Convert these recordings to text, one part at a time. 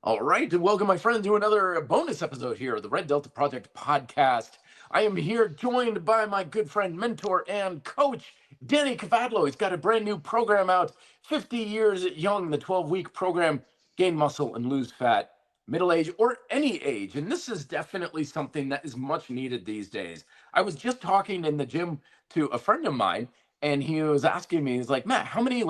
All right, and welcome, my friend, to another bonus episode here of the Red Delta Project podcast. I am here joined by my good friend, mentor, and coach, Danny Kavadlo. He's got a brand new program out, 50 years young, the 12-week program, Gain Muscle and Lose Fat, middle age or any age. And this is definitely something that is much needed these days. I was just talking in the gym to a friend of mine, and he was asking me, he's like, Matt, how many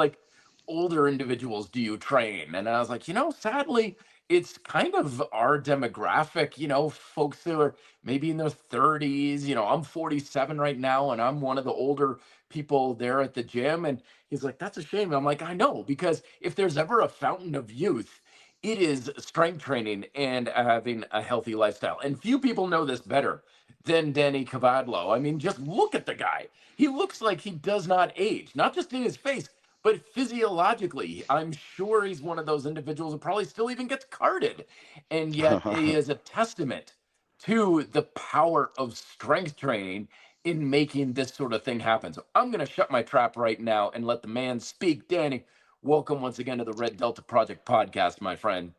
older individuals do you train? And I was like, sadly, it's kind of our demographic, folks who are maybe in their 30s. I'm 47 right now, and I'm one of the older people there at the gym. And he's like, that's a shame. I'm like, I know, because if there's ever a fountain of youth, it is strength training and having a healthy lifestyle. And few people know this better than Danny Kavadlo. I mean, just look at the guy. He looks like he does not age, not just in his face, but physiologically. I'm sure he's one of those individuals who probably still even gets carded. And yet he is a testament to the power of strength training in making this sort of thing happen. So I'm going to shut my trap right now and let the man speak. Danny, welcome once again to the Red Delta Project podcast, my friend.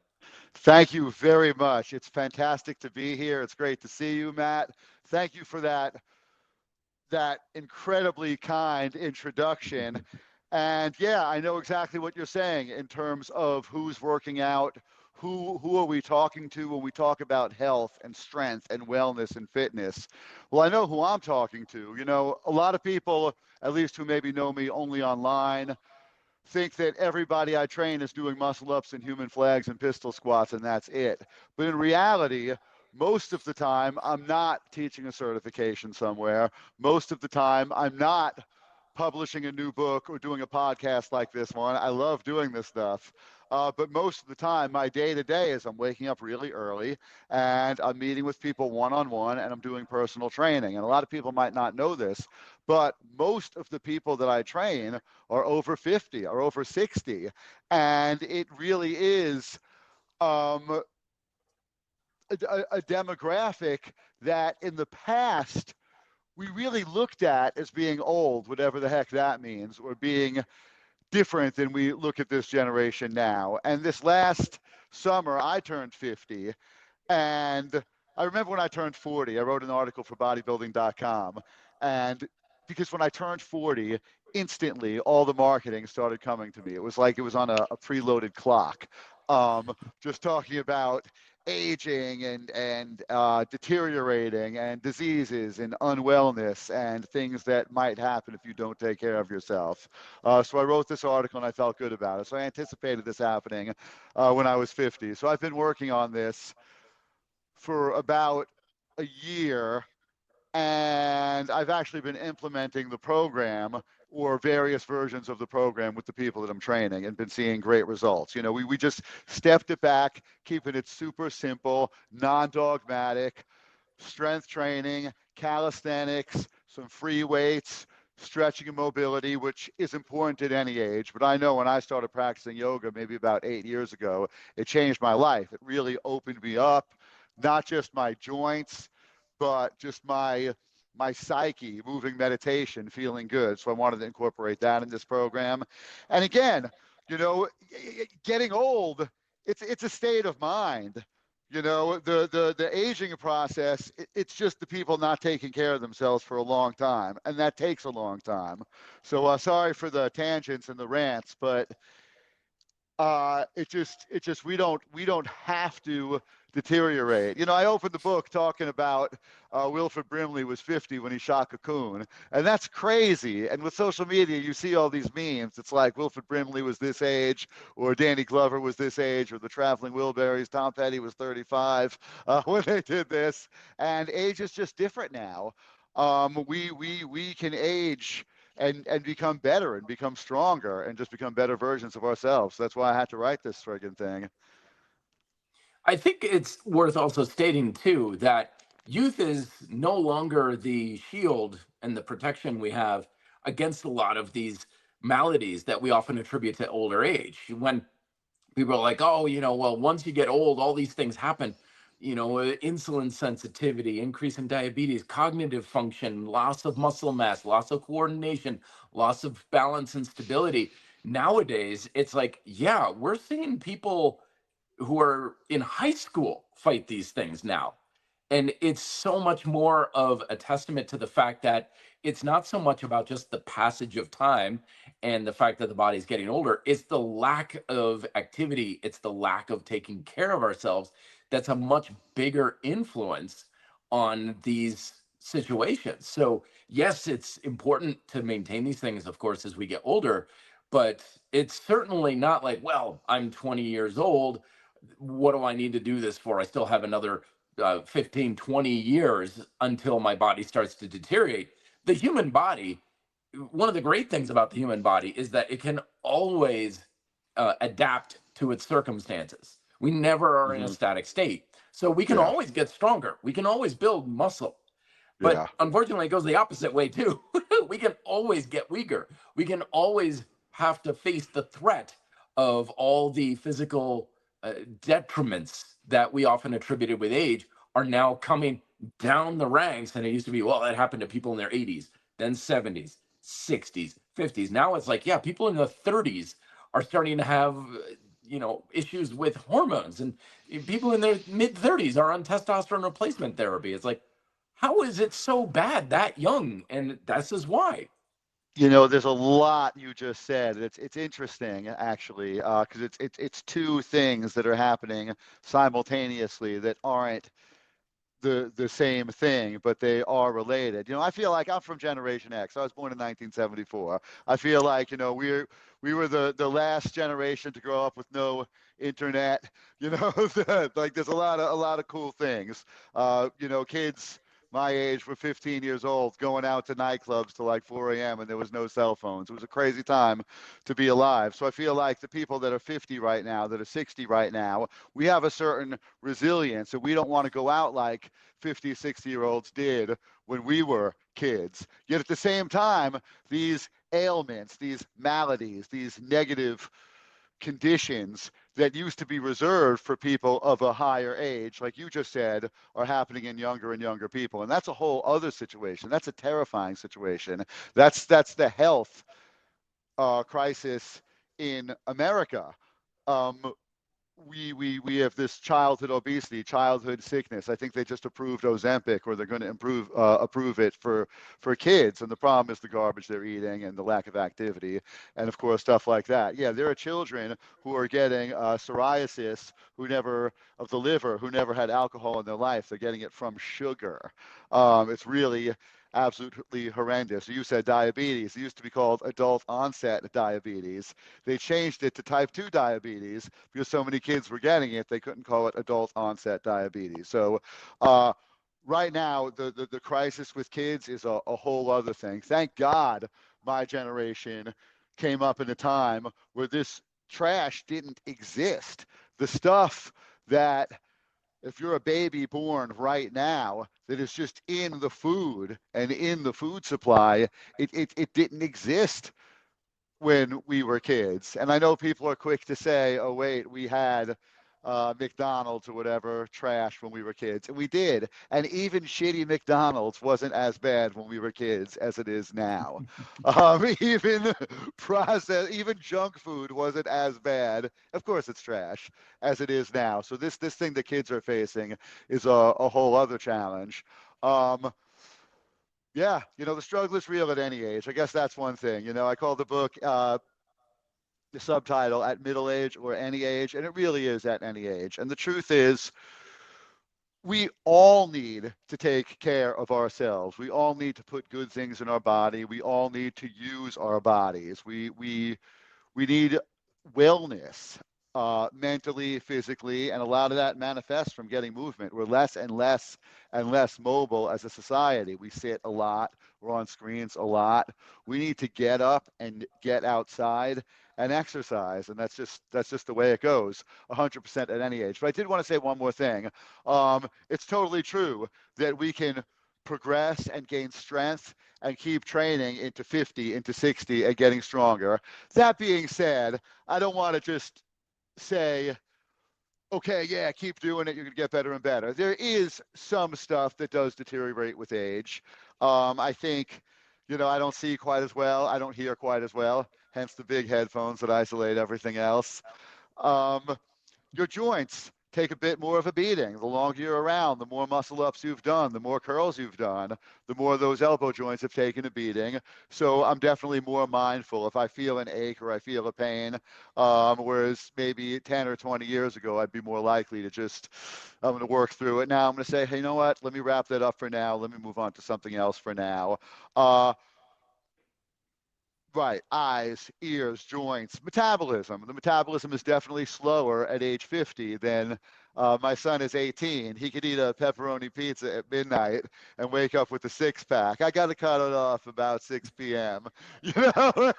Thank you very much. It's fantastic to be here. It's great to see you, Matt. Thank you for that incredibly kind introduction. And yeah, I know exactly what you're saying in terms of who's working out, who are we talking to when we talk about health and strength and wellness and fitness. Well, I know who I'm talking to. A lot of people, at least who maybe know me only online, think that everybody I train is doing muscle ups and human flags and pistol squats and that's it. But in reality, most of the time, I'm not teaching a certification somewhere. Most of the time, I'm not publishing a new book or doing a podcast like this one. I love doing this stuff. But most of the time, my day to day is I'm waking up really early and I'm meeting with people one-on-one and I'm doing personal training. And a lot of people might not know this, but most of the people that I train are over 50 or over 60. And it really is a demographic that in the past we really looked at as being old, whatever the heck that means, or being different than we look at this generation now. And this last summer, I turned 50. And I remember when I turned 40, I wrote an article for bodybuilding.com. And because when I turned 40, instantly all the marketing started coming to me. It was like it was on a preloaded clock. Just talking about aging and deteriorating and diseases and unwellness and things that might happen if you don't take care of yourself. So I wrote this article and I felt good about it. So I anticipated this happening when I was 50. So I've been working on this for about a year, and I've actually been implementing the program or various versions of the program with the people that I'm training and been seeing great results. We just stepped it back, keeping it super simple, non-dogmatic, strength training, calisthenics, some free weights, stretching and mobility, which is important at any age. But I know when I started practicing yoga maybe about 8 years ago, it changed my life. It really opened me up, not just my joints, but just my psyche, moving meditation, feeling good. So I wanted to incorporate that in this program. And again, getting old, it's a state of mind. The aging process, it's just the people not taking care of themselves for a long time, and that takes a long time. So sorry for the tangents and the rants, but it just we don't have to deteriorate. I opened the book talking about Wilford Brimley was 50 when he shot Cocoon, and that's crazy. And with social media, you see all these memes. It's like Wilford Brimley was this age, or Danny Glover was this age, or the Traveling Wilburys, Tom Petty was 35 when they did this. And age is just different now. We can age and become better and become stronger and just become better versions of ourselves. That's why I had to write this friggin' thing. I think it's worth also stating, too, that youth is no longer the shield and the protection we have against a lot of these maladies that we often attribute to older age. When people are like, oh, well, once you get old, all these things happen. Insulin sensitivity, increase in diabetes, cognitive function, loss of muscle mass, loss of coordination, loss of balance and stability. Nowadays, it's like, yeah, we're seeing people who are in high school fight these things now. And it's so much more of a testament to the fact that it's not so much about just the passage of time and the fact that the body's getting older. It's the lack of activity, it's the lack of taking care of ourselves that's a much bigger influence on these situations. So, yes, it's important to maintain these things, of course, as we get older, but it's certainly not like, well, I'm 20 years old. What do I need to do this for? I still have another 15, 20 years until my body starts to deteriorate. The human body, one of the great things about the human body is that it can always adapt to its circumstances. We never are in a Mm-hmm. static state. So we can Yeah. always get stronger. We can always build muscle. But Yeah. unfortunately, it goes the opposite way too. We can always get weaker. We can always have to face the threat of all the physical detriments that we often attributed with age are now coming down the ranks. And it used to be, well, that happened to people in their 80s, then 70s, 60s, 50s. Now it's like, yeah, people in the 30s are starting to have, issues with hormones, and people in their mid 30s are on testosterone replacement therapy. It's like, how is it so bad that young? And this is why. There's a lot you just said. It's interesting actually, because it's two things that are happening simultaneously that aren't the same thing, but they are related. I feel like I'm from Generation X. I was born in 1974. I feel like we were the last generation to grow up with no internet. Like there's a lot of cool things. Kids my age were 15 years old going out to nightclubs till like 4 a.m. and there was no cell phones. It was a crazy time to be alive. So I feel like the people that are 50 right now, that are 60 right now, we have a certain resilience, and we don't want to go out like 50, 60-year-olds did when we were kids. Yet at the same time, these ailments, these maladies, these negative conditions that used to be reserved for people of a higher age, like you just said, are happening in younger and younger people. And that's a whole other situation. That's a terrifying situation. That's the health crisis in America. Um, we have this childhood obesity, childhood sickness. I think they just approved Ozempic, or they're going to approve it for kids. And the problem is the garbage they're eating and the lack of activity, and of course stuff like that. Yeah, there are children who are getting psoriasis of the liver who never had alcohol in their life. They're getting it from sugar. It's really absolutely horrendous. You said diabetes. It used to be called adult onset diabetes. They changed it to type 2 diabetes because so many kids were getting it, they couldn't call it adult onset diabetes. So right now, the crisis with kids is a whole other thing. Thank God my generation came up in a time where this trash didn't exist. The stuff that, if you're a baby born right now, that is just in the food and in the food supply, it didn't exist when we were kids. And I know people are quick to say, oh, wait, we had McDonald's or whatever trash when we were kids. And we did. And even shitty McDonald's wasn't as bad when we were kids as it is now. Even even junk food wasn't as bad. Of course, it's trash as it is now. So this thing that kids are facing is a whole other challenge. Um, yeah, the struggle is real at any age. I guess that's one thing. I call the book the subtitle At Middle Age or Any Age, and it really is at any age. And the truth is, we all need to take care of ourselves. We all need to put good things in our body. We all need to use our bodies. We need wellness, mentally, physically, and a lot of that manifests from getting movement. We're less and less and less mobile as a society. We sit a lot, we're on screens a lot. We need to get up and get outside and exercise, and that's just the way it goes, 100% at any age. But I did want to say one more thing. It's totally true that we can progress and gain strength and keep training into 50, into 60, and getting stronger. That being said, I don't want to just say, okay, yeah, keep doing it, you're going to get better and better. There is some stuff that does deteriorate with age. I think, I don't see quite as well, I don't hear quite as well, hence the big headphones that isolate everything else. Um, your joints take a bit more of a beating. The longer you're around, the more muscle ups you've done, the more curls you've done, the more those elbow joints have taken a beating. So I'm definitely more mindful if I feel an ache or I feel a pain. Whereas maybe 10 or 20 years ago, I'd be more likely to just, I'm going to work through it. Now I'm going to say, hey, you know what? Let me wrap that up for now. Let me move on to something else for now. Uh, Right, eyes, ears, joints, metabolism. The metabolism is definitely slower at age 50 than my son is 18. He could eat a pepperoni pizza at midnight and wake up with a six pack. I got to cut it off about 6 p.m. You know,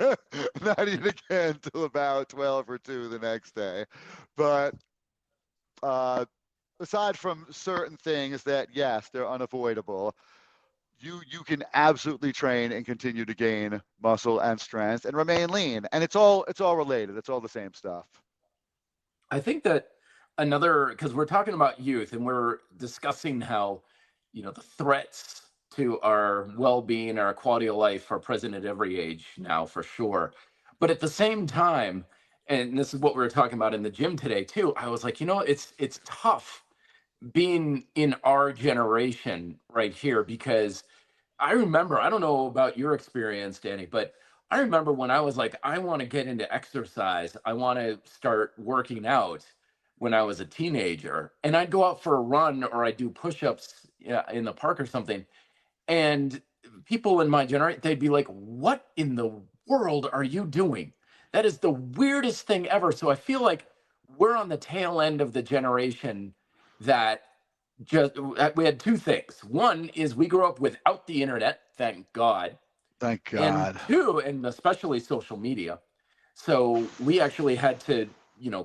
not eat again till about 12 or 2 the next day. But uh, aside from certain things that, yes, they're unavoidable, you can absolutely train and continue to gain muscle and strength and remain lean. And it's all related. It's all the same stuff. I think that another, because we're talking about youth and we're discussing how, the threats to our well-being, our quality of life are present at every age now for sure. But at the same time, and this is what we were talking about in the gym today too, I was like, it's tough being in our generation right here because I remember, I don't know about your experience, Danny, but I remember when I was like, I want to get into exercise. I want to start working out when I was a teenager. And I'd go out for a run or I'd do push ups in the park or something. And people in my generation, they'd be like, what in the world are you doing? That is the weirdest thing ever. So I feel like we're on the tail end of the generation that just we had two things. One is we grew up without the internet, thank God, Thank and God. two, and especially social media. So we actually had to,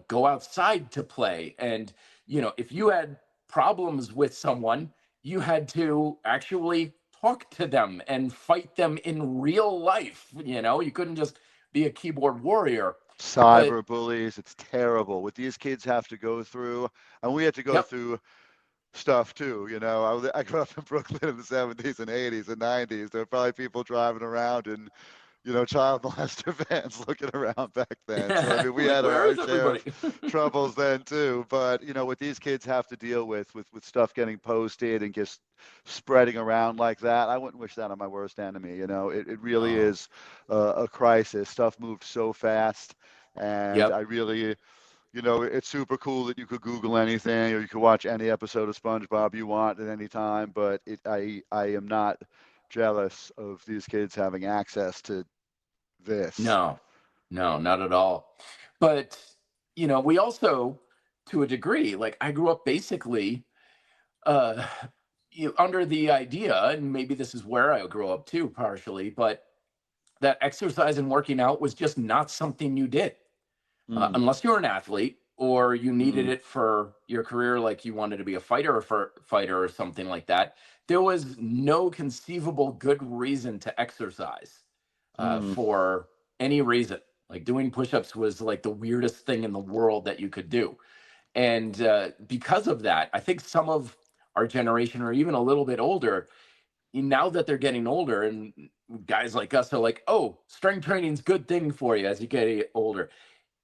go outside to play. And, if you had problems with someone, you had to actually talk to them and fight them in real life. You couldn't just be a keyboard warrior. But Cyber bullies, it's terrible. What these kids have to go through, and we had to go yep, through stuff too. I grew up in Brooklyn in the 70s and 80s and 90s. There were probably people driving around in child molester vans looking around back then. So I mean, we like had where our is share everybody? of troubles then too. But what these kids have to deal with stuff getting posted and just spreading around like that, I wouldn't wish that on my worst enemy. It really Oh, is a crisis. Stuff moved so fast, and yep. I really. It's super cool that you could Google anything or you could watch any episode of SpongeBob you want at any time, but I am not jealous of these kids having access to this. No, no, not at all. But, we also, to a degree, like I grew up basically uh, under the idea, and maybe this is where I grew up too, partially, but that exercise and working out was just not something you did Mm, unless you were an athlete or you needed mm, it for your career, like you wanted to be a fighter or fighter or something like that. There was no conceivable good reason to exercise mm. for any reason. Like doing push-ups was like the weirdest thing in the world that you could do. And because of that, I think some of our generation or even a little bit older, now that they're getting older and guys like us are like, oh, strength training's good thing for you as you get older.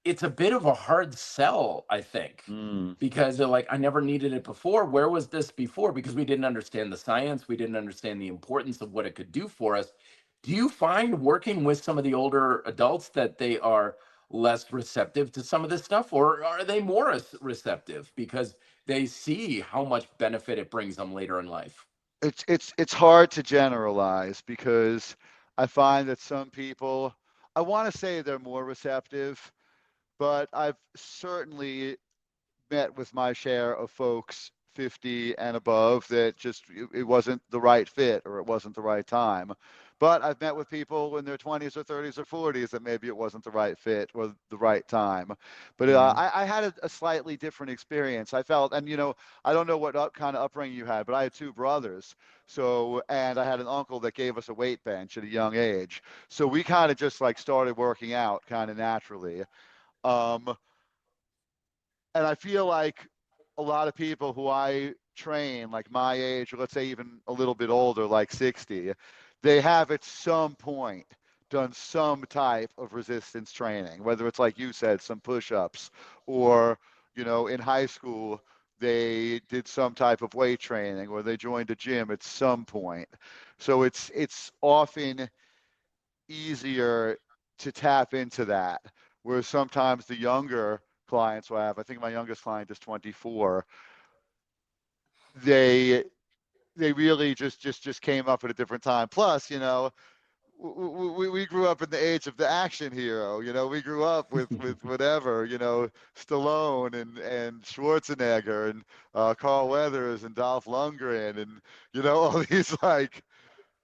It's a bit of a hard sell, I think, Mm. because they're like, I never needed it before. Where was this before? Because we didn't understand the science, we didn't understand the importance of what it could do for us. Do you find working with some of the older adults that they are less receptive to some of this stuff, or are they more receptive because they see how much benefit it brings them later in life? It's hard to generalize because I find that some people, I want to say they're more receptive, but I've certainly met with my share of folks 50 and above that just it wasn't the right fit or it wasn't the right time. But I've met with people in their 20s or 30s or 40s that maybe it wasn't the right fit or the right time. But Hmm. I had a slightly different experience. I felt, and I don't know what kind of upbringing you had, but I had two brothers. So, and I had an uncle that gave us a weight bench at a young age. So we kind of just like started working out kind of naturally. Um, and I feel like a lot of people who I train, like my age, or let's say even a little bit older, like 60, they have at some point done some type of resistance training, whether it's like you said, some push ups or in high school, they did some type of weight training or they joined a gym at some point. So it's often easier to tap into that. Whereas sometimes the younger clients who I have, I think my youngest client is 24, they they really just came up at a different time. Plus, we grew up in the age of the action hero. We grew up with whatever, Stallone and Schwarzenegger and Carl Weathers and Dolph Lundgren and all these like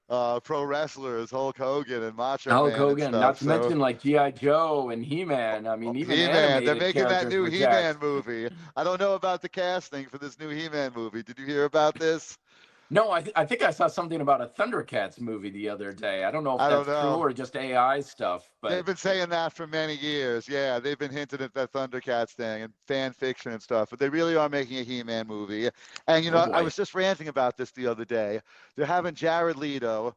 pro wrestlers, Hulk Hogan and Macho Hulk Man and Hogan, not stuff. to So mention like G.I. Joe and He-Man. I mean, even He-Man, they're animated making that characters new were He-Man jacked. movie. I don't know about the casting for this new He-Man movie. Did you hear about this? No, I think I saw something about a Thundercats movie the other day. I don't know if I don't that's true know. or just AI stuff, They've but been saying that for many years. Yeah, they've been hinting at that Thundercats thing and fan fiction and stuff, but they really are making a He-Man movie. And oh I boy. was just ranting about this the other day. They're having Jared Leto,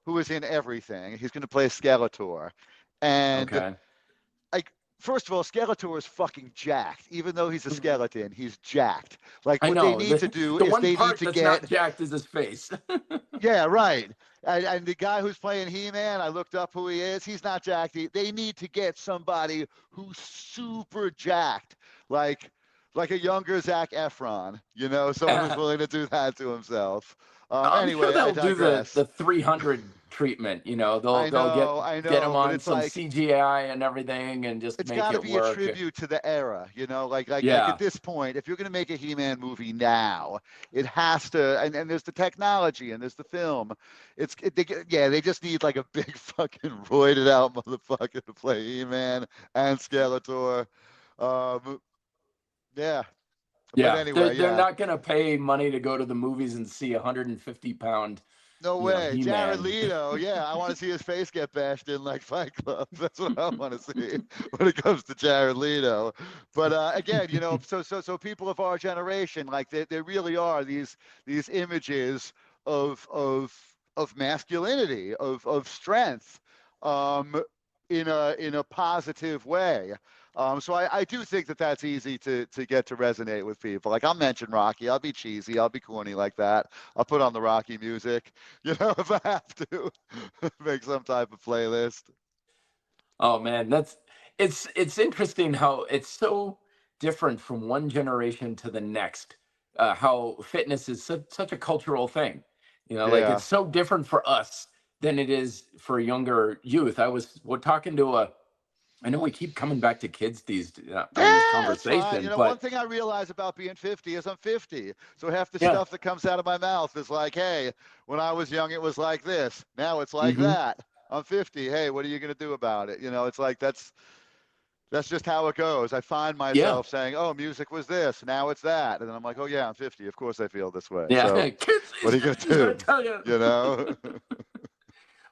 who is in everything. He's going to play Skeletor, and Okay. like, first of all, Skeletor is fucking jacked. Even though he's a skeleton, he's jacked. Like, I what they know. need to do The is one they need part to that's not get, jacked is his face. yeah, right. And the guy who's playing He-Man, I looked up who he is. He's not jacked. They need to get somebody who's super jacked, like like a younger Zac Efron. Someone who's willing to do that to himself. I'm sure Anyway, I they'll do the digress. 300 treatment. They'll I get him know, but on it's some like CGI and everything and just it's make got to it be a work. tribute to the era, like at Yeah, this point, if you're going to make a He-Man movie now, it has to, and there's the technology and there's the film. They just need like a big fucking roided out motherfucker to play He-Man and Skeletor. Um, yeah, but yeah. They're anyway, they're yeah. not gonna pay money to go to the movies and see 150 pound, No way. Jared He-Man. Leto, yeah, I want to see his face get bashed in like Fight Club. That's what I want to see when it comes to Jared Leto. But again, so people of our generation, like there really are these images of masculinity, of strength, um, in a positive way. So I do think that that's easy to get to resonate with people. Like, I'll mention Rocky. I'll be cheesy. I'll be corny like that. I'll put on the Rocky music, if I have to make some type of playlist. Oh man, it's interesting how it's so different from one generation to the next. How fitness is such a cultural thing. Like Yeah. it's so different for us than it is for younger youth. We're talking to a. I know we keep coming back to kids on this Yeah, it's fine. conversation, One but thing I realize about being 50 is I'm 50. So half the yeah, stuff that comes out of my mouth is like, hey, when I was young, it was like this. Now it's like hmm that. I'm 50. Hey, what are you going to do about it? It's like that's just how it goes. I find yeah, myself saying, "Oh, music was this, now it's that," and then I'm like, "Oh yeah, I'm 50. Of course, I feel this way." yeah. So, Kids what these are you gonna days, I do? tell you. You know?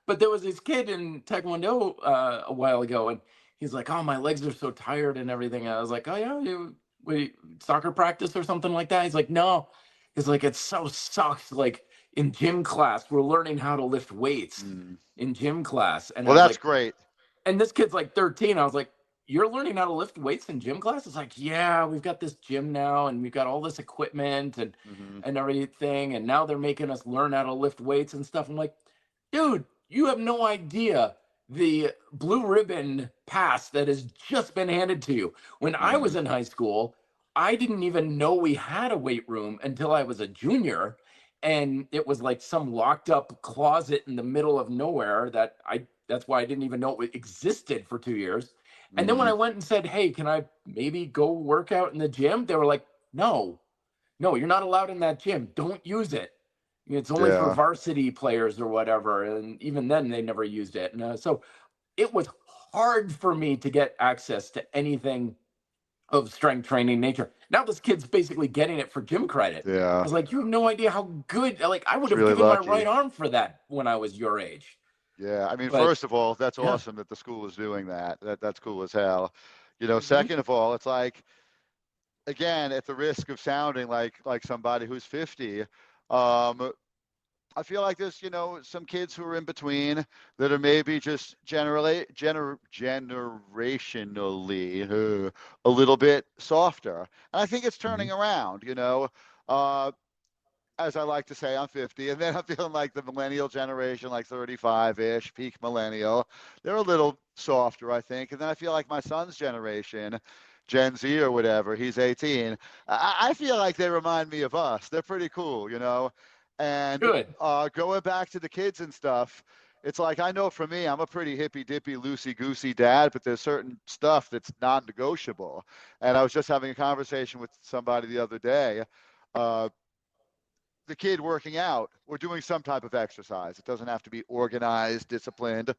But there was this kid in Taekwondo a while ago, and he's like, "Oh, my legs are so tired and everything." And I was like, "Oh yeah, we soccer practice or something like that." He's like, "No," he's like, "It so sucks. Like in gym class, we're learning how to lift weights Mm. in gym class," and I Well, was that's like, great. "And this kid's like 13." I was like, "You're learning how to lift weights in gym class?" It's like, "Yeah, we've got this gym now, and we've got all this equipment Hmm. and everything, and now they're making us learn how to lift weights and stuff." I'm like, dude, you have no idea the blue ribbon pass that has just been handed to you. When I was Hmm. in high school, I didn't even know we had a weight room until I was a junior. And it was like some locked up closet in the middle of nowhere that's why I didn't even know it existed for 2 years. And then when Hmm. I went and said, "Hey, can I maybe go work out in the gym?" They were like, "No, no, you're not allowed in that gym. Don't use it. It's only for Yeah. varsity players or whatever." And even then, they never used it. And so it was hard for me to get access to anything of strength training nature. Now this kid's basically getting it for gym credit. I Yeah. was like, you have no idea how good, like, I would It's have really given my right lucky. arm for that when I was your age. Yeah. I mean, But first of all, that's yeah. awesome that the school is doing that. That's cool as hell. hmm Second of all, it's like, again, at the risk of sounding like somebody who's 50, um, I feel like there's, some kids who are in between that are maybe just generationally a little bit softer. And I think it's Mhm. turning around. Uh, as I like to say, I'm 50, and then I'm feeling like the millennial generation, like 35-ish, peak millennial. They're a little softer, I think. And then I feel like my son's generation, Gen Z or whatever, he's 18. I feel like they remind me of us. They're pretty cool. And Good. going back to the kids and stuff, it's like I know for me, I'm a pretty hippy dippy, loosey goosey dad, but there's certain stuff that's non negotiable. And I was just having a conversation with somebody the other day. Uh, the kid working out or doing some type of exercise. It doesn't have to be organized, disciplined,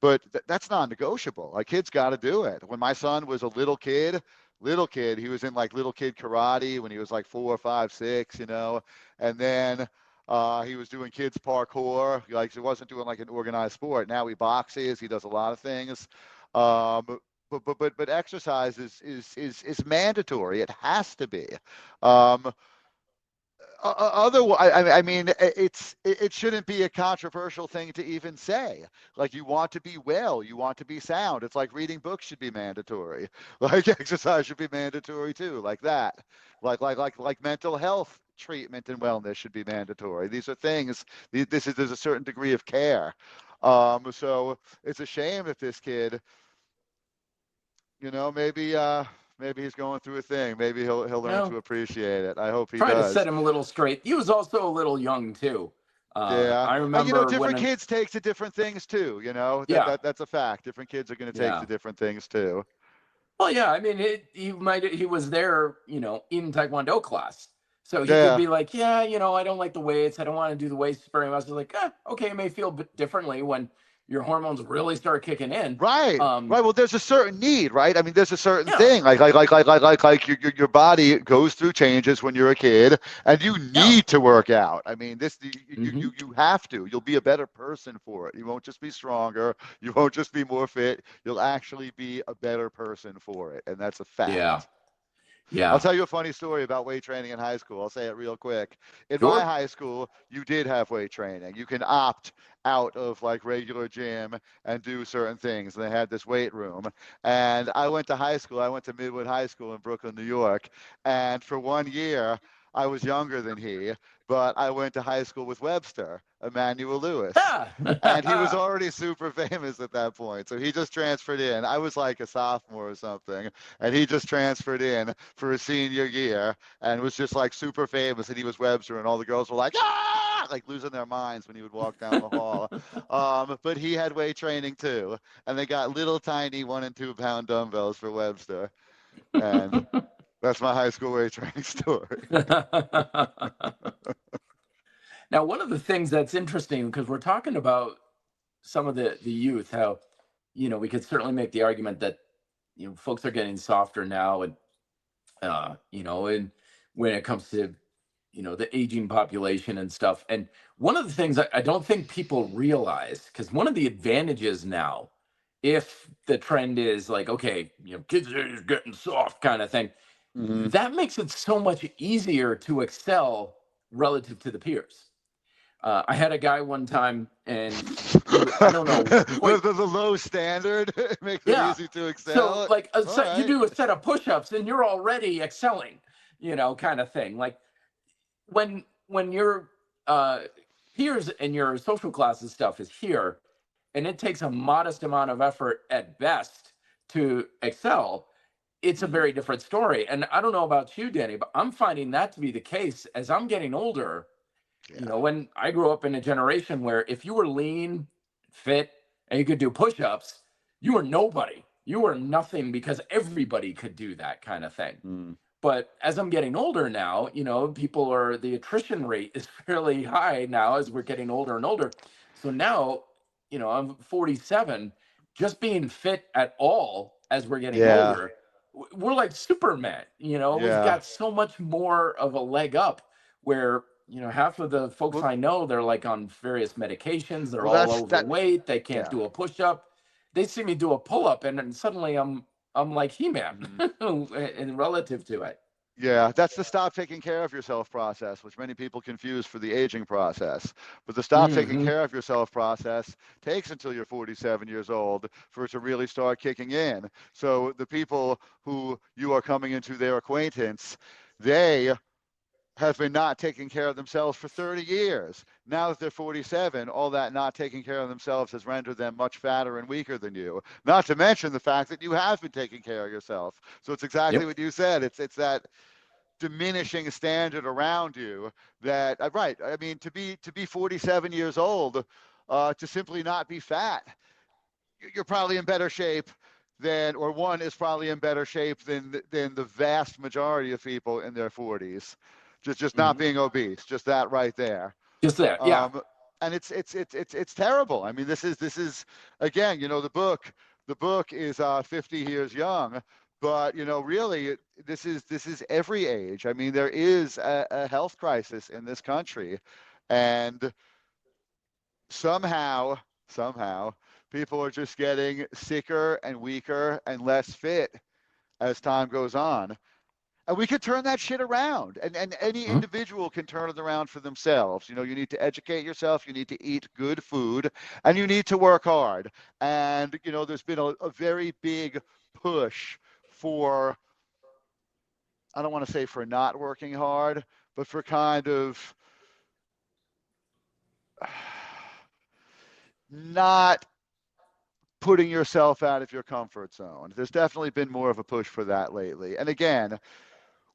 but that's non-negotiable. Like kids got to do it. When my son was a little kid, he was in like little kid karate when he was like 4, 5, 6, and then he was doing kids parkour. Like he wasn't doing like an organized sport. Now he boxes. He does a lot of things. But exercise is mandatory. It has to be. Um, Otherwise, I mean, it shouldn't be a controversial thing to even say. Like you want to be well, you want to be sound. It's like reading books should be mandatory. Like exercise should be mandatory too. Like that. Like mental health treatment and wellness should be mandatory. These are things. There's a certain degree of care. So it's a shame if this kid, maybe he's going through a thing. Maybe he'll learn Well, to appreciate it. I hope he try to set does. him a little straight. He was also a little young too. Yeah, I and remember different when, kids take to different things too. yeah, That's a fact. Different kids are going to take to yeah. different things too. Well, yeah. I mean, he was there, in Taekwondo class, so he could Yeah, be like, yeah, I don't like the weights. I don't want to do the weights very much. I was like, okay, it may feel a bit differently when your hormones really start kicking in. right, Um, right. Well, there's a certain need, right? I mean, there's a certain yeah, thing, like your body goes through changes when you're a kid, and you yeah, need to work out. I mean, this hmm you have to. You'll be a better person for it. You won't just be stronger. You won't just be more fit. You'll actually be a better person for it, and that's a yeah, fact. I'll yeah. tell you a funny story about weight training in high school. I'll say it real quick. In my Sure. high school, you did have weight training. You can opt out of like regular gym and do certain things. And they had this weight room. And I went to high school. I went to Midwood High School in Brooklyn, New York. And for 1 year, I was younger than he, but I went to high school with Webster, Emmanuel Lewis. And he was Ah. already super famous at that point. So he just transferred in. I was like a sophomore or something. And he just transferred in for his senior year and was just like super famous. And he was Webster, and all the girls were like, ah, like losing their minds when he would walk down the hall. But he had weight training too. And they got little tiny 1 and 2 pound dumbbells for Webster. And that's my high school weight training story. Now, one of the things that's interesting, because we're talking about some of the youth, how we could certainly make the argument that folks are getting softer now, and and when it comes to the aging population and stuff. And one of the things I don't think people realize, because one of the advantages now, if the trend is like, okay, kids are getting soft kind of thing, Mm-hmm. that makes it so much easier to excel relative to the peers. I had a guy one time, and I don't know what. The low standard makes it Yeah. easy to So excel. like All you right. do a set of push-ups and you're already excelling, kind of thing. Like when your peers and your social classes stuff is here, and it takes a modest amount of effort at best to excel, it's a Mm, very different story. And I don't know about you, Danny, but I'm finding that to be the case as I'm getting older. yeah. When I grew up in a generation where if you were lean, fit, and you could do push-ups, you were nobody. You were nothing because everybody could do that kind of thing. Mm, But as I'm getting older now, the attrition rate is fairly high now as we're getting older and older. So now, I'm 47, just being fit at all as we're getting yeah. older, we're like Superman. We've Yeah. got so much more of a leg up where, half of the folks Well, I know, they're like on various medications, they're well, all that's that. overweight, they can't Yeah. do a push up. They see me do a pull up, and then suddenly I'm like He-Man Hmm. in relative to it. Yeah, that's the stop taking care of yourself process, which many people confuse for the aging process. But the stop taking Hmm. care of yourself process takes until you're 47 years old for it to really start kicking in. So the people who you are coming into their acquaintance, they have been not taking care of themselves for 30 years. Now that they're 47, all that not taking care of themselves has rendered them much fatter and weaker than you. Not to mention the fact that you have been taking care of yourself. So it's exactly Yep. what you said. It's that diminishing standard around you that right. I mean, to be 47 years old, to simply not be fat, you're probably in better shape than, or one is probably in better shape than the vast majority of people in their 40s. Just not Hmm. being obese, just that right there. Just that. Yeah. Um, and it's terrible. I mean, this is again, the book is 50 years young, but really this is every age. I mean, there is a health crisis in this country, and somehow people are just getting sicker and weaker and less fit as time goes on. And we could turn that shit around. And any Mhm. individual can turn it around for themselves. You need to educate yourself, you need to eat good food, and you need to work hard. And there's been a very big push for, I don't want to say for not working hard, but for kind of not putting yourself out of your comfort zone. There's definitely been more of a push for that lately. And again,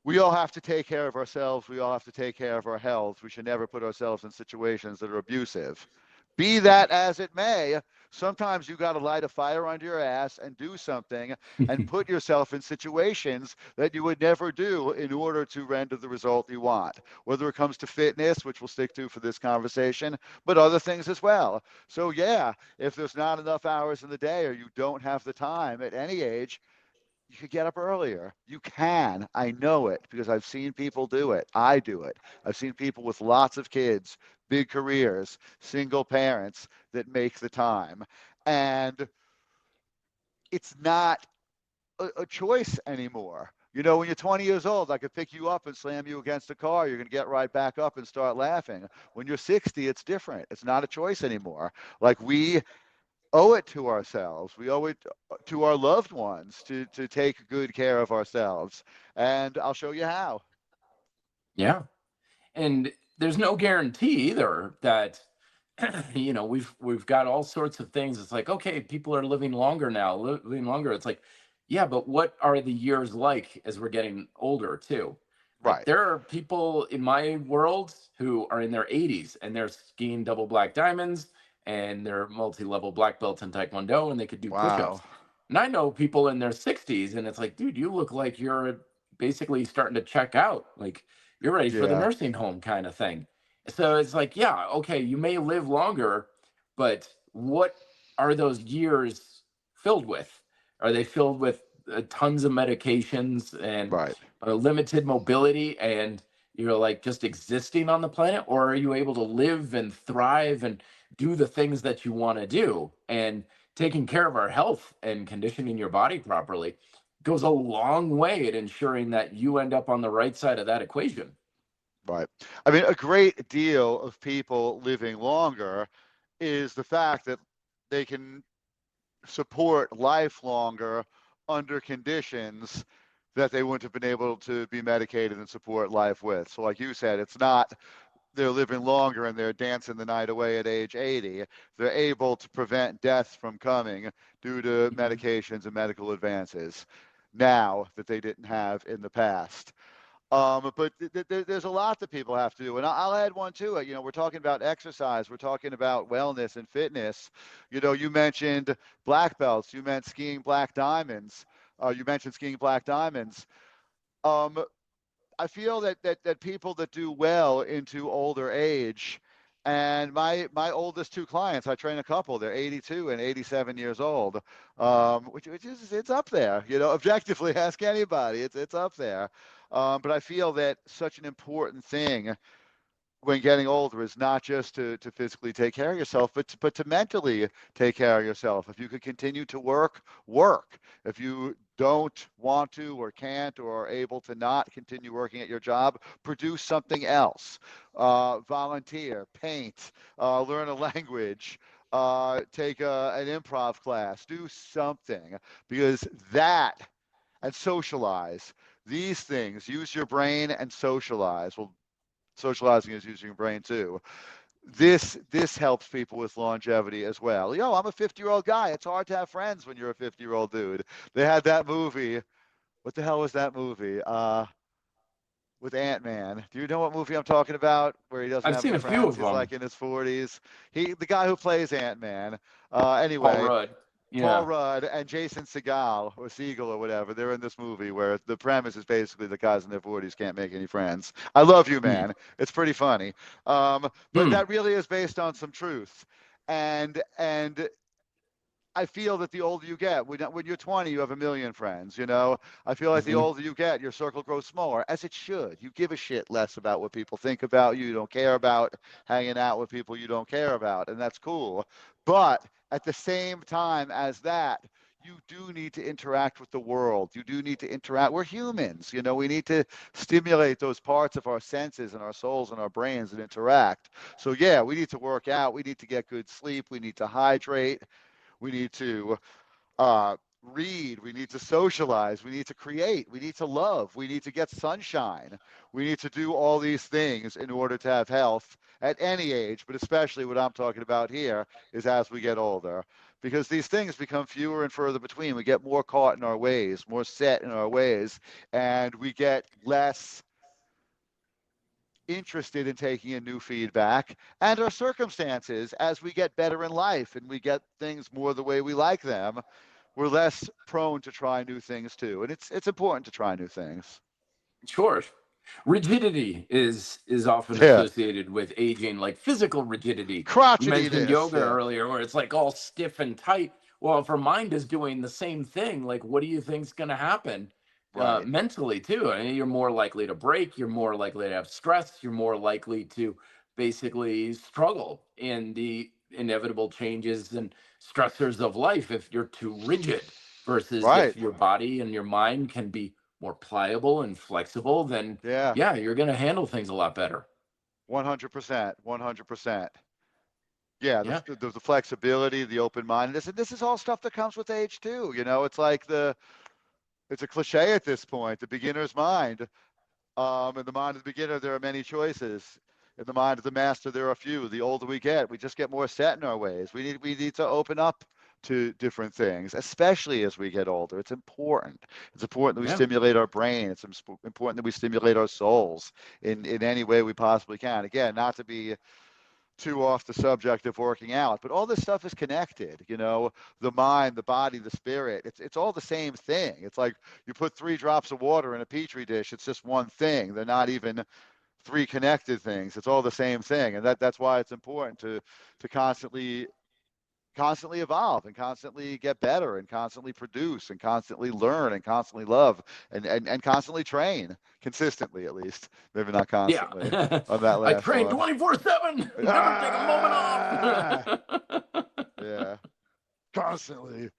we all have to take care of ourselves. We all have to take care of our health. We should never put ourselves in situations that are abusive. Be that as it may, sometimes you got to light a fire under your ass and do something and put yourself in situations that you would never do in order to render the result you want, whether it comes to fitness, which we'll stick to for this conversation, but other things as well. So, yeah, if there's not enough hours in the day or you don't have the time at any age, you could get up earlier. You can. I know it because I've seen people do it. I do it. I've seen people with lots of kids, big careers, single parents that make the time. And it's not a choice anymore. When you're 20 years old, I could pick you up and slam you against a car. You're going to get right back up and start laughing. When you're 60, it's different. It's not a choice anymore. Like we owe it to ourselves. We owe it to our loved ones to take good care of ourselves. And I'll show you how. Yeah. And there's no guarantee either that we've got all sorts of things. It's like, okay, people are living longer now, living longer. It's like, yeah, but what are the years like as we're getting older too? Like Right. there are people in my world who are in their 80s and they're skiing double black diamonds and they're multi-level black belts in taekwondo and they could do push-ups. Wow. And I know people in their 60s and it's like, dude, you look like you're basically starting to check out. Like you're ready for the Yeah. nursing home kind of thing. So it's like, yeah, okay, you may live longer, but what are those years filled with? Are they filled with tons of medications and Right. limited mobility and you're like just existing on the planet? Or are you able to live and thrive and do the things that you want to do? And taking care of our health and conditioning your body properly goes a long way at ensuring that you end up on the right side of that equation. Right. I mean, a great deal of people living longer is the fact that they can support life longer under conditions that they wouldn't have been able to be medicated and support life with. So, like you said, it's not they're living longer and they're dancing the night away at age 80. They're able to prevent death from coming due to Mhm. medications and medical advances now that they didn't have in the past. But there's a lot that people have to do, and I'll add one to it. We're talking about exercise, we're talking about wellness and fitness. You mentioned black belts, you meant skiing black diamonds, you mentioned skiing black diamonds. Um, I feel that people that do well into older age, and my oldest two clients, I train a couple. They're 82 and 87 years old, which is it's up there. Objectively, ask anybody. It's up there. But I feel that such an important thing when getting older is not just to physically take care of yourself, but to mentally take care of yourself. If you could continue to work, work. If you don't want to or can't or are able to not continue working at your job, produce something else. Volunteer, paint, learn a language, take an improv class, do something, because that, and socialize. These things, use your brain and socialize. Well, socializing is using your brain too. This helps people with longevity as well. Yo, I'm a 50-year-old guy. It's hard to have friends when you're a 50-year-old dude. They had that movie. What the hell was that movie? With Ant-Man. Do you know what movie I'm talking about? Where he doesn't I've have seen any a few friends. of He's them. like in his 40s. The guy who plays Ant-Man. Paul Anyway, Rudd. Paul Yeah. Rudd and Jason Segel or Siegel or whatever, they're in this movie where the premise is basically the guys in their 40s can't make any friends. I love you, Hmm. man. It's pretty funny. But Hmm. that really is based on some truth. And I feel that the older you get, when you're 20, you have a million friends, you know? I feel like the Hmm. older you get, your circle grows smaller, as it should. You give a shit less about what people think about you. You don't care about hanging out with people you don't care about, and that's cool. But at the same time as that, you do need to interact with the world. You do need to interact. We're humans, you know, we need to stimulate those parts of our senses and our souls and our brains and interact. So, yeah, we need to work out. We need to get good sleep. We need to hydrate. We need to read. We need to socialize. We need to create. We need to love. We need to get sunshine. We need to do all these things in order to have health at any age, but especially what I'm talking about here is as we get older. Because these things become fewer and further between. We get more caught in our ways, more set in our ways, and we get less interested in taking in new feedback and our circumstances as we get better in life and we get things more the way we like them, we're less prone to try new things too. And it's important to try new things. Sure. Rigidity is often Yeah. associated with aging, like physical rigidity. You mentioned Crotchetiness. yoga Yeah. earlier, where it's like all stiff and tight. Well, if our mind is doing the same thing, like what do you think's going to happen Right. mentally too? I mean, you're more likely to break. You're more likely to have stress. You're more likely to basically struggle in the inevitable changes and stressors of life if you're too rigid. Versus Right. if your body and your mind can be more pliable and flexible, then Yeah. yeah, you're going to handle things a lot better. 100%. 100%. Yeah, Yeah. the flexibility, the open mindedness, and this is all stuff that comes with age too. You know, it's like it's a cliche at this point, the beginner's mind. In the mind of the beginner, there are many choices. In the mind of the master, there are few. The older we get, we just get more set in our ways. We need to open up to different things, especially as we get older. It's important. It's important that we Yeah. stimulate our brain. It's important that we stimulate our souls in any way we possibly can. Again, not to be too off the subject of working out, but all this stuff is connected, you know, the mind, the body, the spirit. It's all the same thing. It's like you put 3 drops of water in a petri dish, it's just one thing. They're not even 3 connected things. It's all the same thing. And that's why it's important to constantly evolve and constantly get better and constantly produce and constantly learn and constantly love and constantly train consistently, at least maybe not Yeah. constantly on that I last train one. 24/7, never take a moment Ah! off. Yeah, constantly.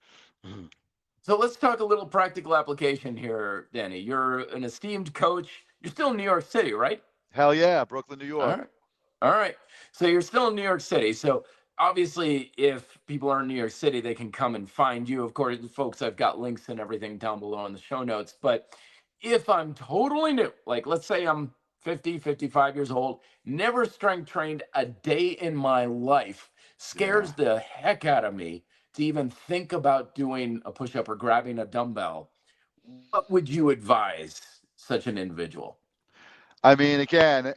So let's talk a little practical application here, Danny. You're an esteemed coach. You're still in New York City, right? Hell yeah, Brooklyn, New All York. right. All right. So you're still in New York City. So obviously, if people are in New York City, they can come and find you. Of course, folks, I've got links and everything down below in the show notes. But if I'm totally new, like let's say I'm 50, 55 years old, never strength trained a day in my life, Yeah. scares the heck out of me to even think about doing a push up or grabbing a dumbbell. What would you advise such an individual? I mean, again,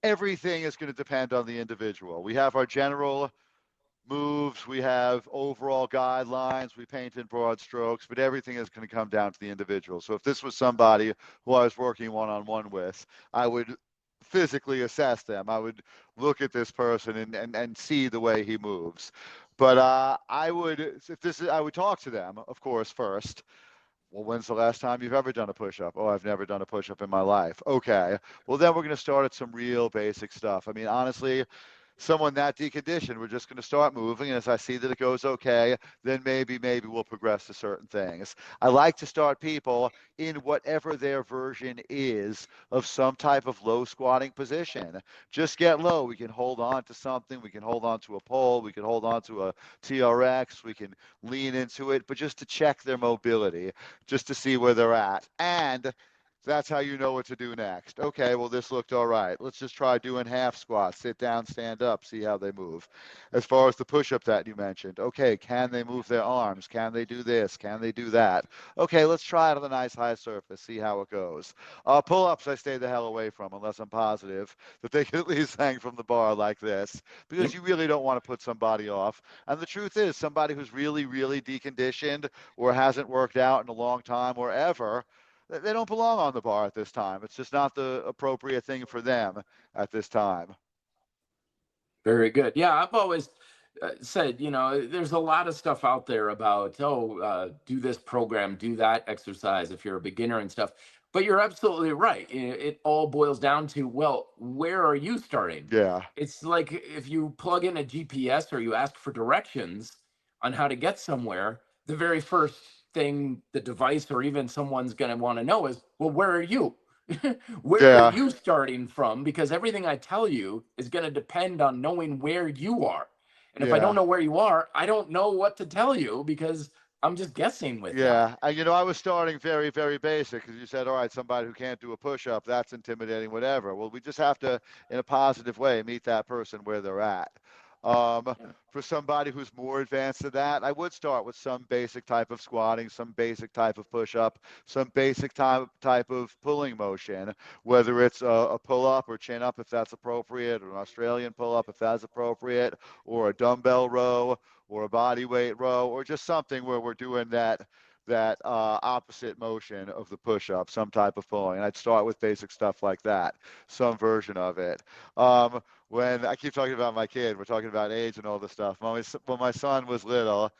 everything is going to depend on the individual. We have our general moves, we have overall guidelines, we paint in broad strokes, but everything is going to come down to the individual. So if this was somebody who I was working one-on-one with, I would physically assess them. I would look at this person and see the way he moves. But I would, if this is, I would talk to them, of course, first. Well, when's the last time you've ever done a push-up? Oh, I've never done a push-up in my life. Okay. Well, then we're going to start at some real basic stuff. I mean, honestly, someone that deconditioned, we're just going to start moving. And as I see that it goes okay, then maybe we'll progress to certain things. I like to start people in whatever their version is of some type of low squatting position. Just get low. We can hold on to something. We can hold on to a pole. We can hold on to a TRX. We can lean into it, but just to check their mobility, just to see where they're at. And that's how you know what to do next. Okay, well, this looked all right. Let's just try doing half squats, sit down, stand up, see how they move. As far as the push up that you mentioned, okay, can they move their arms? Can they do this? Can they do that? Okay, let's try it on a nice high surface, see how it goes. Pull ups, I stay the hell away from unless I'm positive that they can at least hang from the bar like this, because you really don't want to put somebody off. And the truth is, somebody who's really deconditioned or hasn't worked out in a long time or ever, they don't belong on the bar at this time. It's just not the appropriate thing for them at this time. Very good. Yeah, I've always said, there's a lot of stuff out there about, do this program, do that exercise if you're a beginner and stuff. But you're absolutely right. It all boils down to, well, where are you starting? Yeah, It's like if you plug in a GPS or you ask for directions on how to get somewhere, the very first thing the device or even someone's going to want to know is, well, where are you? Where are yeah, you starting from? Because everything I tell you is going to depend on knowing where you are. And if I don't yeah. know where you are, I don't know what to tell you because I'm just guessing with you. Yeah, and I was starting very basic because you said, all right, somebody who can't do a push-up, that's intimidating, whatever. Well, we just have to, in a positive way, meet that person where they're at. For somebody who's more advanced than that, I would start with some basic type of squatting, some basic type of push-up, some basic type of pulling motion, whether it's a pull-up or chin-up if that's appropriate, or an Australian pull-up if that's appropriate, or a dumbbell row, or a body weight row, or just something where we're doing that opposite motion of the push-up, some type of pulling. And I'd start with basic stuff like that, some version of it. When I keep talking about my kid, we're talking about age and all this stuff. When my son was little,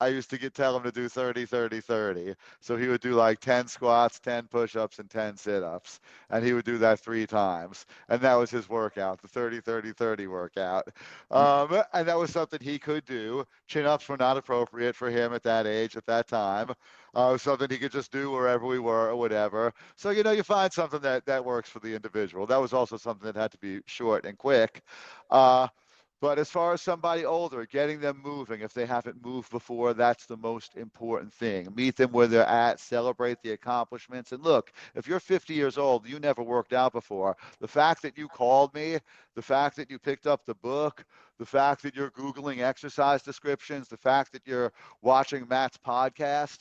I used to tell him to do 30, 30, 30. So he would do like 10 squats, 10 push-ups, and 10 sit-ups. And he would do that 3 times. And that was his workout, the 30, 30, 30 workout. And that was something he could do. Chin-ups were not appropriate for him at that age, at that time. It was something he could just do wherever we were or whatever. So, you find something that works for the individual. That was also something that had to be short and quick. Uh, but as far as somebody older, getting them moving, if they haven't moved before, that's the most important thing. Meet them where they're at, celebrate the accomplishments. And look, if you're 50 years old, you never worked out before, the fact that you called me, the fact that you picked up the book, the fact that you're Googling exercise descriptions, the fact that you're watching Matt's podcast,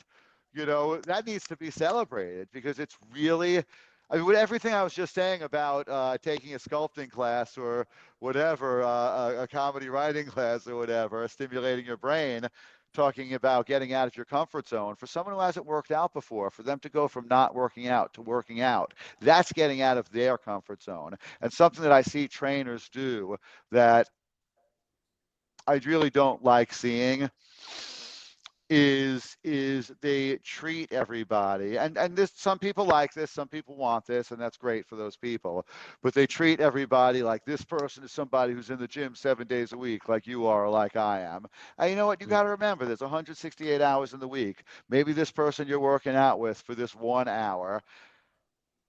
that needs to be celebrated because it's really, I mean, with everything I was just saying about taking a sculpting class or whatever, a comedy writing class or whatever, stimulating your brain, talking about getting out of your comfort zone. For someone who hasn't worked out before, for them to go from not working out to working out, that's getting out of their comfort zone. And something that I see trainers do that I really don't like seeing is they treat everybody, and this, some people like this, some people want this, and that's great for those people, but they treat everybody like this person is somebody who's in the gym 7 days a week, like you are or like I am. And you know what, you got to remember, there's 168 hours in the week. Maybe this person you're working out with for this 1 hour,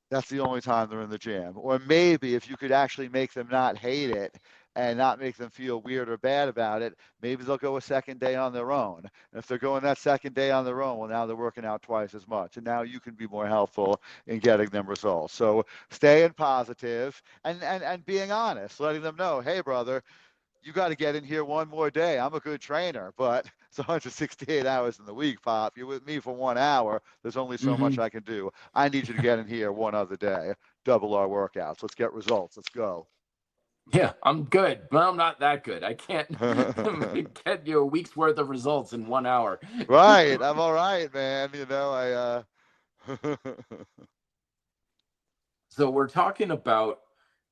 that's the only time they're in the gym. Or maybe if you could actually make them not hate it and not make them feel weird or bad about it, maybe they'll go a second day on their own. And if they're going that second day on their own, well, now they're working out twice as much. And now you can be more helpful in getting them results. So staying positive and being honest, letting them know, hey, brother, you got to get in here one more day. I'm a good trainer, but it's 168 hours in the week, Pop. You're with me for 1 hour. There's only so much Hmm. I can do. I need you to get in here one other day. Double our workouts. Let's get results. Let's go. Yeah, I'm good. Well, I'm not that good. I can't get you a week's worth of results in 1 hour. Right. I'm all right, man. So we're talking about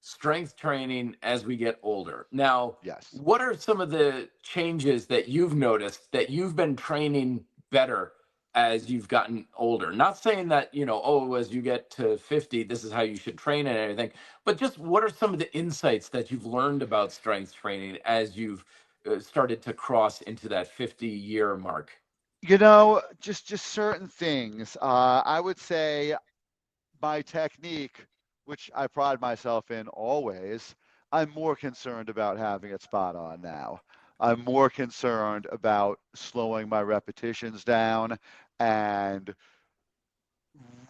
strength training as we get older. Now, Yes. what are some of the changes that you've noticed that you've been training better as you've gotten older? Not saying that, oh, as you get to 50, this is how you should train and everything, but just what are some of the insights that you've learned about strength training as you've started to cross into that 50-year mark? Just certain things. I would say my technique, which I pride myself in always, I'm more concerned about having it spot on now. I'm more concerned about slowing my repetitions down and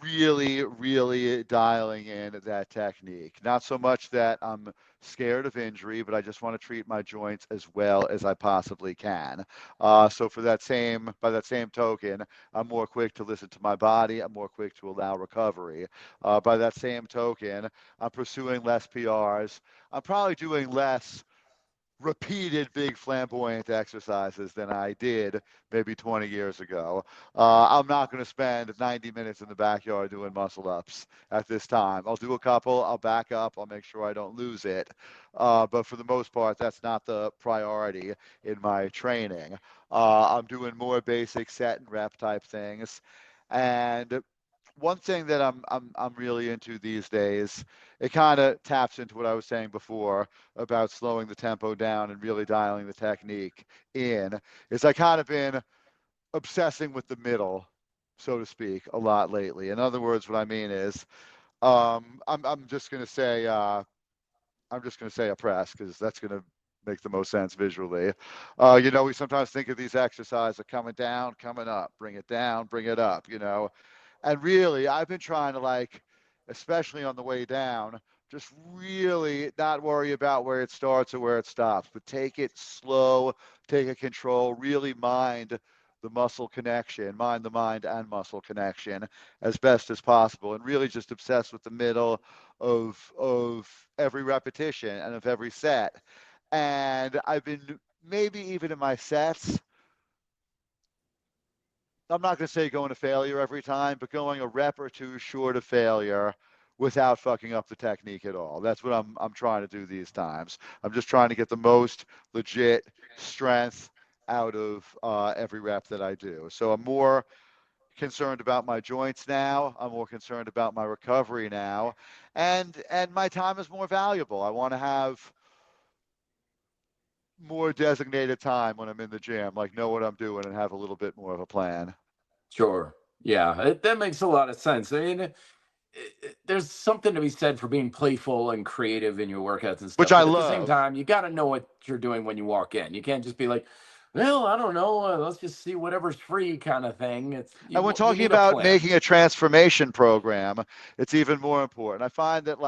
really, really dialing in that technique. Not so much that I'm scared of injury, but I just want to treat my joints as well as I possibly can. So by that same token, I'm more quick to listen to my body. I'm more quick to allow recovery. By that same token, I'm pursuing less PRs. I'm probably doing less repeated big flamboyant exercises than I did maybe 20 years ago. I'm not going to spend 90 minutes in the backyard doing muscle ups at this time. I'll do a couple, I'll back up, I'll make sure I don't lose it. But for the most part, that's not the priority in my training. I'm doing more basic set and rep type things. And one thing that I'm really into these days, it kind of taps into what I was saying before about slowing the tempo down and really dialing the technique in, is I kind of been obsessing with the middle, so to speak, a lot lately. In other words, what I mean is, I'm just gonna say a press because that's gonna make the most sense visually. We sometimes think of these exercises are coming down, coming up, bring it down, bring it up, and really, I've been trying to especially on the way down, just really not worry about where it starts or where it stops, but take it slow, take it control, really mind the muscle connection, mind the mind and muscle connection as best as possible, and really just obsess with the middle of every repetition and of every set. And I've been maybe even in my sets, I'm not going to say going to failure every time, but going a rep or two short of failure without fucking up the technique at all. That's what I'm trying to do these times. I'm just trying to get the most legit strength out of every rep that I do. So I'm more concerned about my joints now. I'm more concerned about my recovery now, and my time is more valuable. I want to have more designated time when I'm in the gym, like know what I'm doing and have a little bit more of a plan. Sure. Yeah, that makes a lot of sense. I mean, there's something to be said for being playful and creative in your workouts and Which stuff. I But at the same love. time, you got to know what you're doing when you walk in. You can't just be like, well, I don't know, let's just see whatever's free kind of thing. And when You talking need a about plan. making a transformation program, it's even more important. I find that,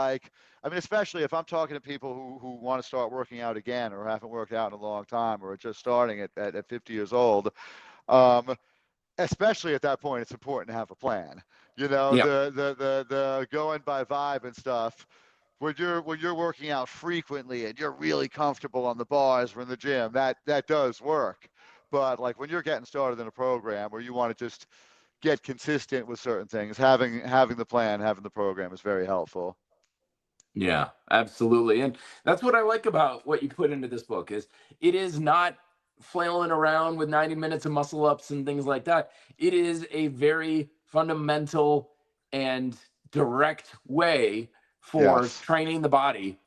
especially if I'm talking to people who want to start working out again or haven't worked out in a long time or are just starting at 50 years old, um, especially at that point, it's important to have a plan. Yep. The going by vibe and stuff. When you're working out frequently and you're really comfortable on the bars or in the gym, that does work. But when you're getting started in a program where you want to just get consistent with certain things, having the plan, having the program is very helpful. Yeah, absolutely. And that's what I like about what you put into this book is it is not flailing around with 90 minutes of muscle ups and things like that. It is a very fundamental and direct way for Yes. training the body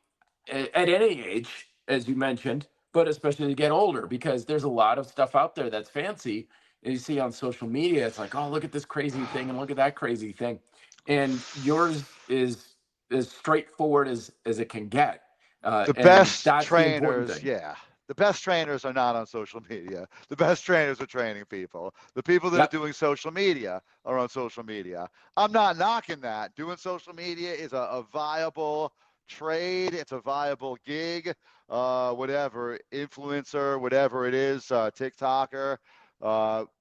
at any age, as you mentioned, but especially to get older, because there's a lot of stuff out there that's fancy. And you see on social media, it's like, oh, look at this crazy thing and look at that crazy thing. And yours is as straightforward as it can get. The And best that's the important trainers, thing. yeah. The best trainers are not on social media. The best trainers are training people. The people that are Yep. doing social media are on social media. I'm not knocking that. Doing social media is a viable trade. It's a viable gig. Whatever, influencer, whatever it is, TikToker,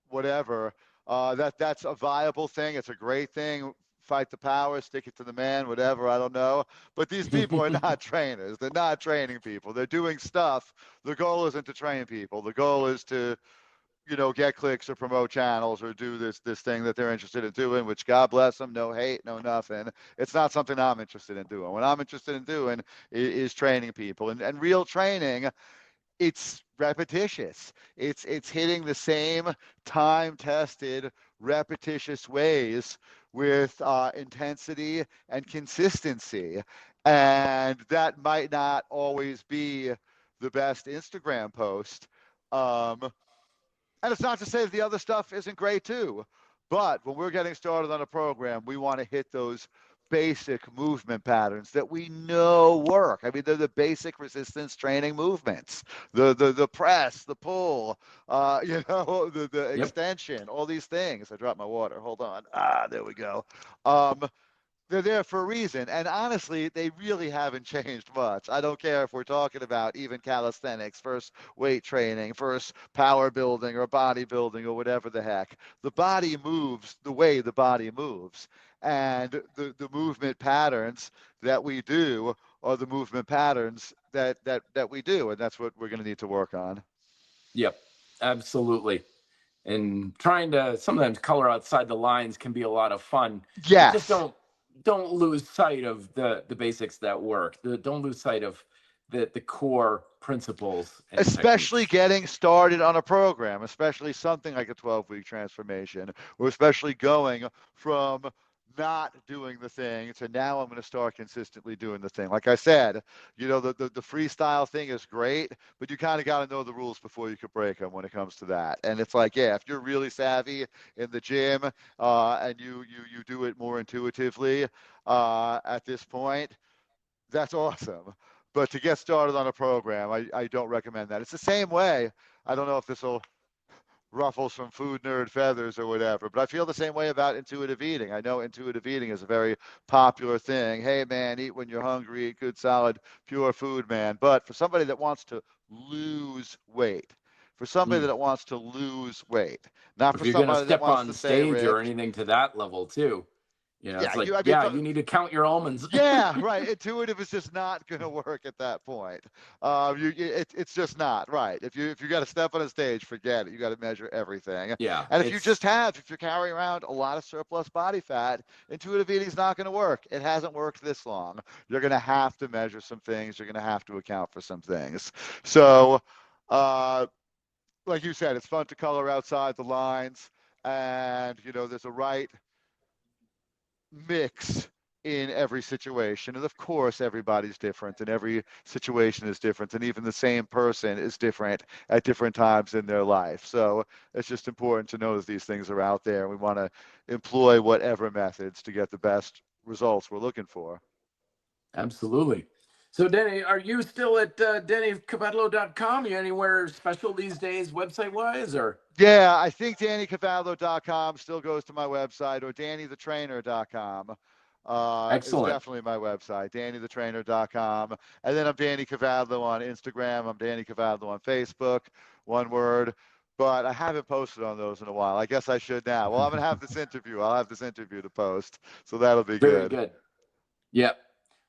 whatever. That's a viable thing. It's a great thing. Fight the power, stick it to the man, whatever. I don't know. But these people are not trainers. They're not training people. They're doing stuff. The goal isn't to train people. The goal is to, get clicks or promote channels or do this thing that they're interested in doing, which God bless them, no hate, no nothing. It's not something I'm interested in doing. What I'm interested in doing is training people. And real training it's repetitious. It's hitting the same time-tested, repetitious ways with intensity and consistency. And that might not always be the best Instagram post. Um, and it's not to say that the other stuff isn't great too. But when we're getting started on a program, we want to hit those basic movement patterns that we know work. I mean, they're the basic resistance training movements: the press, the pull, the Yep. extension, all these things. I dropped my water. Hold on. There we go. They're there for a reason. And honestly, they really haven't changed much. I don't care if we're talking about even calisthenics, first weight training, first power building or bodybuilding or whatever the heck. The body moves the way the body moves. And the movement patterns that we do are the movement patterns that we do. And that's what we're going to need to work on. Yep. Absolutely. And trying to sometimes color outside the lines can be a lot of fun, but just Yes. don't lose sight of the basics that work. Don't lose sight of the core principles and Especially techniques. getting started on a program, especially something like a 12-week transformation, or especially going from not doing the thing to now I'm going to start consistently doing the thing. Like I said, the freestyle thing is great, but you kind of got to know the rules before you could break them when it comes to that. And it's like, yeah, if you're really savvy in the gym and you do it more intuitively at this point, that's awesome. But to get started on a program, I don't recommend that. It's the same way. I don't know if this will ruffle some food nerd feathers or whatever, but I feel the same way about intuitive eating. I know intuitive eating is a very popular thing. Hey, man, eat when you're hungry, eat good, solid, pure food, man. But for somebody that wants to lose weight, Mm. not If for you're going to somebody that step wants on to stay stage or ripped. anything to that level too, Yeah, it's like, I mean, yeah, you need to count your almonds. yeah, right. Intuitive is just not going to work at that point. It's just not right. If you got to step on a stage, forget it. You got to measure everything. Yeah, And it's if you're carrying around a lot of surplus body fat, intuitive eating is not going to work. It hasn't worked this long. You're going to have to measure some things. You're going to have to account for some things. So, uh, like you said, it's fun to color outside the lines, and there's a right mix in every situation. And of course, everybody's different and every situation is different. And even the same person is different at different times in their life. So it's just important to know that these things are out there. And we want to employ whatever methods to get the best results we're looking for. absolutely. So, Denny, are you still at DennyKavadlo.com? You anywhere special these days, website wise, or? Yeah, I think DannyCavadlo.com still goes to my website, or DannyTheTrainer.com is Excellent. definitely my website, DannyTheTrainer.com. And then I'm Danny Kavadlo on Instagram. I'm Danny Kavadlo on Facebook, one word. But I haven't posted on those in a while. I guess I should now. Well, I'm going to have this interview. I'll have this interview to post. So that'll be Very good. good. Yep.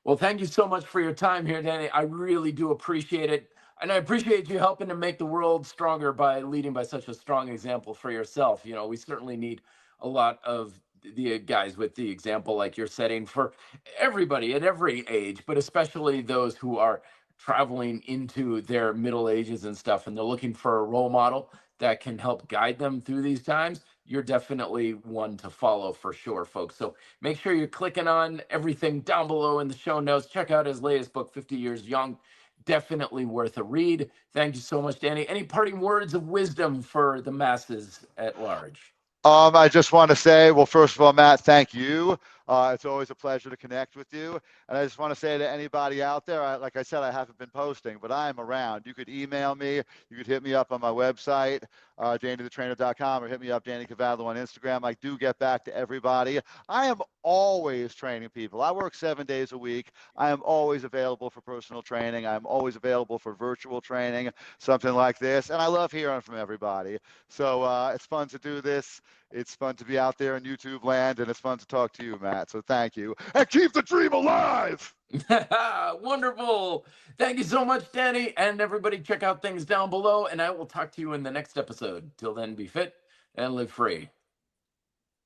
Well, thank you so much for your time here, Danny. I really do appreciate it. And I appreciate you helping to make the world stronger by leading by such a strong example for yourself. We certainly need a lot of the guys with the example like you're setting for everybody at every age, but especially those who are traveling into their middle ages and stuff, and they're looking for a role model that can help guide them through these times. You're definitely one to follow for sure, folks. So make sure you're clicking on everything down below in the show notes. Check out his latest book, 50 Years Young. Definitely worth a read. Thank you so much, Danny. Any parting words of wisdom for the masses at large? I just want to say, well, first of all, Matt, thank you. It's always a pleasure to connect with you. And I just want to say to anybody out there, like I said, I haven't been posting, but I am around. You could email me. You could hit me up on my website, DannyTheTrainer.com, or hit me up, Danny Kavadlo on Instagram. I do get back to everybody. I am always training people. I work 7 days a week. I am always available for personal training. I'm always available for virtual training, something like this. And I love hearing from everybody. So it's fun to do this. It's fun to be out there in YouTube land, and it's fun to talk to you, Matt. So thank you. And keep the dream alive. Wonderful. Thank you so much, Danny. And everybody, check out things down below. And I will talk to you in the next episode. Till then, be fit and live free.